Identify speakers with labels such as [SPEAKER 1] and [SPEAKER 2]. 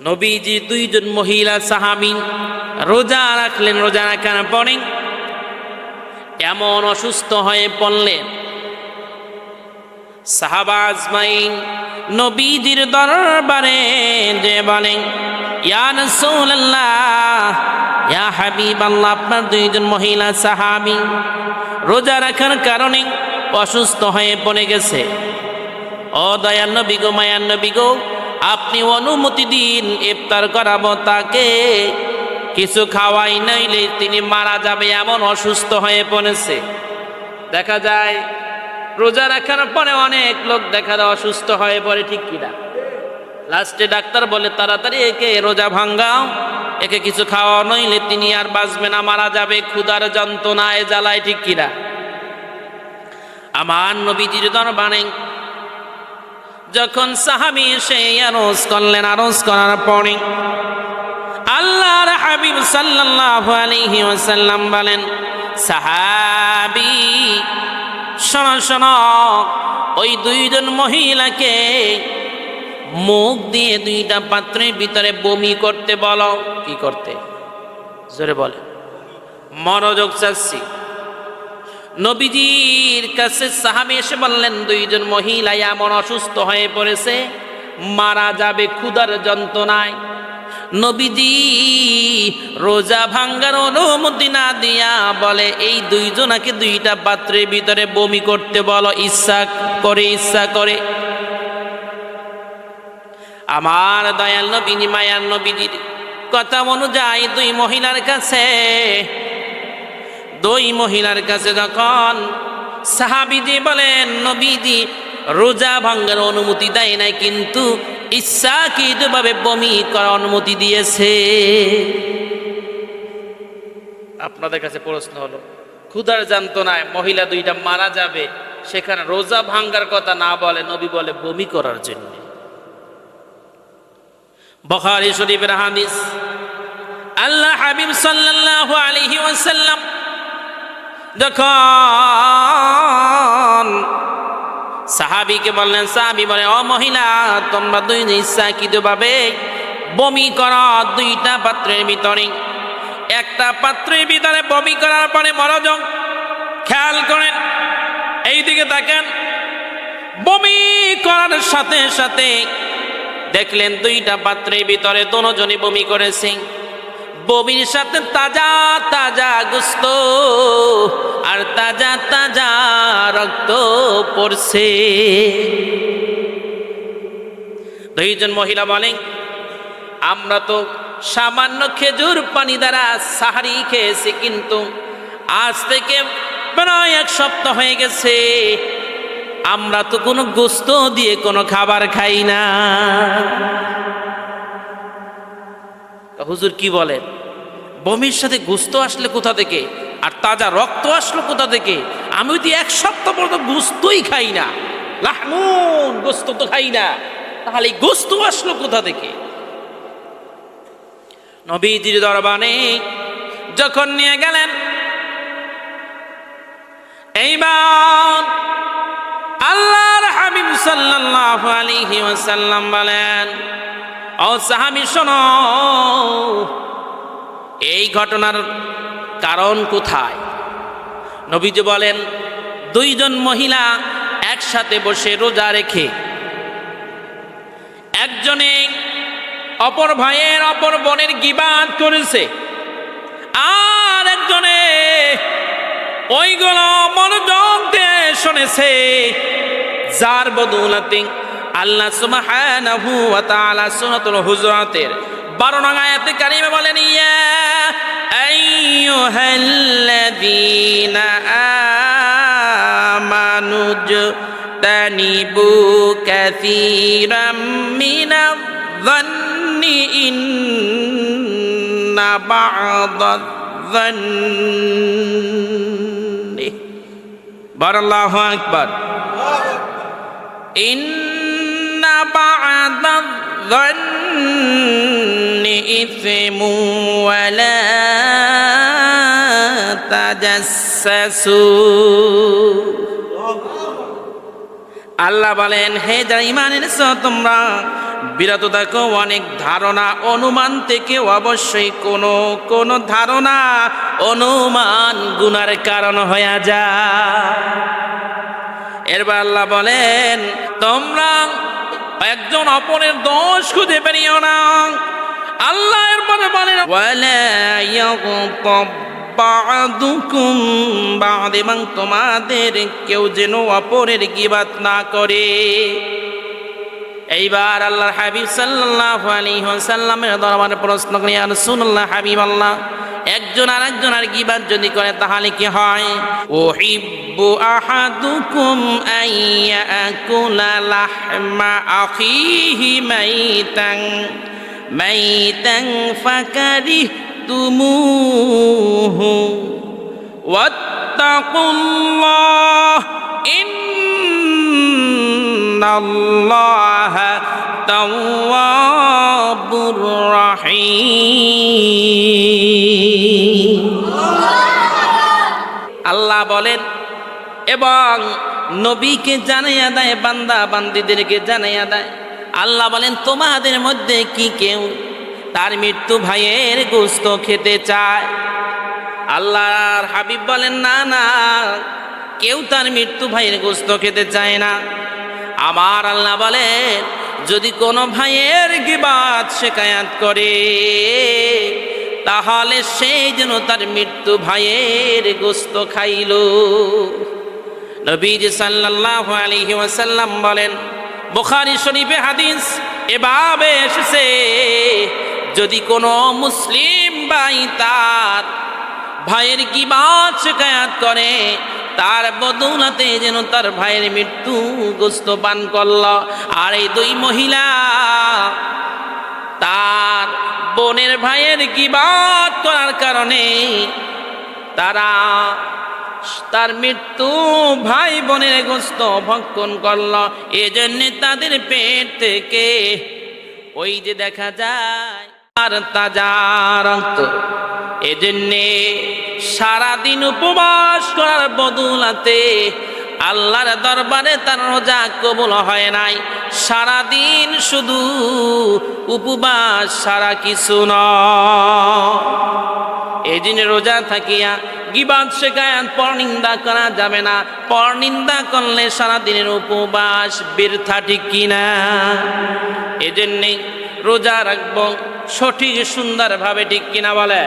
[SPEAKER 1] নবীজি দুইজন মহিলা সাহাবী রোজা রাখলেন। রোজা রাখার পরে এমন অসুস্থ হয়ে পড়লেন, সাহাবা আজমাইন নবীজির দরবারে যে বলেন, ইয়া রাসূলুল্লাহ, ইয়া হাবিবাল্লাহ, আপনার দুইজন মহিলা সাহাবী রোজা রাখার কারণে অসুস্থ হয়ে পড়ে গেছে। ও দয়ার নবী গো, মায়ার নবী গো, আপনি অনুমতি দিন, ইফতার করাবো তাকে, কিছু খাওয়াই নইলে তিনি মারা যাবে, এমন অসুস্থ হয়ে পড়েছে। দেখা যায় রোজা রাখার পরে অনেক লোক দেখা যায় অসুস্থ হয়ে পড়ে, ঠিক কিনা? লাস্টে ডাক্তার বলে তাড়াতাড়ি একে রোজা ভাঙ্গাও, একে কিছু খাওয়া নইলে তিনি আর বাঁচবে না, মারা যাবে ক্ষুধার যন্ত্রণায় জ্বালায়, ঠিক কিনা? আমার নবীজির দরবারে যখন সাহাবী এসে আরজ করলেন, আরজ করার পরে আল্লাহর হাবিব সাল্লাল্লাহু আলাইহি ওয়াসাল্লাম বলেন, সাহাবী শোনো শোনো, ওই দুইজন মহিলাকে মুখ দিয়ে দুইটা পাত্রের ভিতরে বমি করতে বলো। কি করতে? জোরে বলে, মনোযোগ চাচ্ছি। নবীজির কাছে সাহাবী এসে বললেন, দুইজন মহিলা এমন অসুস্থ হয়ে পড়েছে, মারা যাবে ক্ষুধার যন্ত্রণায়। নবীজি রোজা ভাঙ্গার অনুমতি না দিয়া বলে, এই দুইজনাকে দুইটা পাত্রের ভিতরে বমি করতে বলো, ইচ্ছা করে, ইচ্ছা করে। আমার দয়াল নবী, মায়ার নবীজির কথা অনুযায়ী দুই মহিলার কাছে যখন সাহাবীজি বলেন, নবীজি রোজা ভাঙ্গার অনুমতি দেয় নাই, কিন্তু ইচ্ছাকৃতভাবে বমি করার অনুমতি দিয়েছে। আপনাদের কাছে প্রশ্ন হলো, ক্ষুধার যন্ত্রণায় মহিলা দুইটা মারা যাবে, সেখানে রোজা ভাঙ্গার কথা না বলে নবী বলে বমি করার জন্য। বুখারী শরীফের হাদিস, আল্লাহ হাবিব সাল্লাল্লাহু আলাইহি ওয়াসাল্লাম যখন সাহাবীকে বললেন, সাহাবী বলে, ও মহিলা, তোমরা দুই ইচ্ছাকৃতভাবে বমি করো দুইটা পাত্রের ভিতরে। একটা পাত্রের ভিতরে বমি করার পরে মনোযোগ খেয়াল করেন, এই দিকে তাকান। বমি করার সাথে সাথে দেখলেন দুইটা পাত্রের ভিতরে দুজনই বমি করেছে। বমির সাথে তাজা তাজা গোশত আর তাজা তাজা রক্ত পড়ছে। দুইজন মহিলা বলেন, আমরা তো সামান্য খেজুর পানি দ্বারা সাহারি খেয়েছি, কিন্তু আজ থেকে প্রায় এক সপ্তাহ হয়ে গেছে আমরা তো কোনো গোশত দিয়ে কোনো খাবার খাই না। হুজুর কি বলেন, বমির সাথে গোশত আসলে কোথা থেকে, আর তাজা রক্ত আসলো কোথা থেকে? আমি তো এক সপ্তাহ পর্যন্ত গোশতই খাই না, লাহমুন গোশত তো খাই না, তাহলে গোশত আসলো কোথা থেকে? নবীজির দরবারে যখন নিয়ে গেলেন, এইবার আল্লাহর হাবিব সাল্লাল্লাহু আলাইহি ওয়াসাল্লাম বলেন, ও সাহাবী শোনো, এই ঘটনার কারণ কোথায়? নবীজি বলেন, দুইজন মহিলা একসাথে বসে রোজা রেখে একজনে অপর ভাইয়ের অপর বোনের গীবাত করেছে, আর একজনে ওইগুলো মনোযোগ দিয়ে শুনেছে, যার বদৌলতে আল্লাহ সুবহানাহু ওয়া তাআলা সূরাতুল হুজুরাতের 12 নং আয়াতে কারিমে বলেন, ইয়া আইয়ুহাল্লাযীনা আমানু তানিবু কাসীরাম মিনায-যন্নি ইন্না বা'দায-যন্নি, বারাল্লাহু আকবার, ইন্না বা'দায-যন্নি ইসমু ওয়া লা তাজাসসু। আল্লাহ বলেন, হে যারা ঈমান এনেছো, তোমরা বিরত থাকো অনেক ধারণা অনুমান থেকে, অবশ্যই কোন ধারণা অনুমান গুনার কারণ হয়ে যায়। এরপর আল্লাহ বলেন, তোমরা একজন অপরের দোষ খুঁজে পেরিও না। আল্লাহ এরপরে বলেন, ওয়ালা ইয়াগতাব বা'দুকুম বা'দ, এবং তোমাদের কেউ যেন অপরের গীবাত না করে। এইবার আল্লাহর হাবিব সাল্লাল্লাহু আলাইহি ওয়াসাল্লামের দরবারে প্রশ্ন করি, ইয়া রাসূলুল্লাহ, হাবিবাল্লাহ, একজন আরেকজনের গীবাত যদি করে তাহলে কি হয়? উহিব্বু আহাদুকুম আইয়াকুলা লাহমা আখিহি মাইতান ফাকারিহতুমুহু ওয়াত্তাকুল্লাহ ইন্নাল্লাহা তাওয়াবুর রাহিম। আল্লাহ বলেন এবং নবীকে জানাইয়া দেয়, বান্দা বান্দীদেরকে জানাইয়া দেয়। আল্লাহ বলেন, তোমাদের মধ্যে কি কেউ তার মৃত্যু ভাইয়ের গোশত খেতে চায়? আল্লাহর হাবিব বলেন, না না, কেউ তার মৃত্যু ভাইয়ের গোশত খেতে চায় না। আমার আল্লাহ বলেন, যদি কোনো ভাইয়ের গীবাত শিকায়াত করে তাহলে সেই যেন তার মৃত্যু ভাইয়ের গোশত খাইল। নবীজি সাল্লাল্লাহু আলাইহি ওয়াসাল্লাম বলেন, বুখারী শরীফে হাদিস এভাবে এসেছে, যদি কোনো মুসলিম ভাই তার ভাইয়ের গীবাত শিকায়াত করে, তার বদৌলতে যেন তার ভাইয়ের মৃত্যু গোশত পান করল। আর এই দুই মহিলা তার বোনের ভাইয়ের গীবাত করার কারণে তারা তার মৃত্যু ভাই বোনের গোশত ভক্ষণ করল। এজন্য তাদের পেট থেকে ওই যে দেখা যায় আর তাজা রক্ত। এজন্যে সারাদিন উপবাস করার বদৌলতে আল্লাহর দরবারে তার রোজা কবুল হয় নাই। সারাদিন শুধু উপবাস, সারা কিছু নয়। এই দিনে রোজা থাকিয়া গীবাত শিকায়াত পরনিন্দা করা যাবে না। পরনিন্দা করলে সারাদিনের উপবাস বৃথা, ঠিক কিনা? এজন্যে রোজা রাখবো সঠিক সুন্দরভাবে, ঠিক কিনা বলে?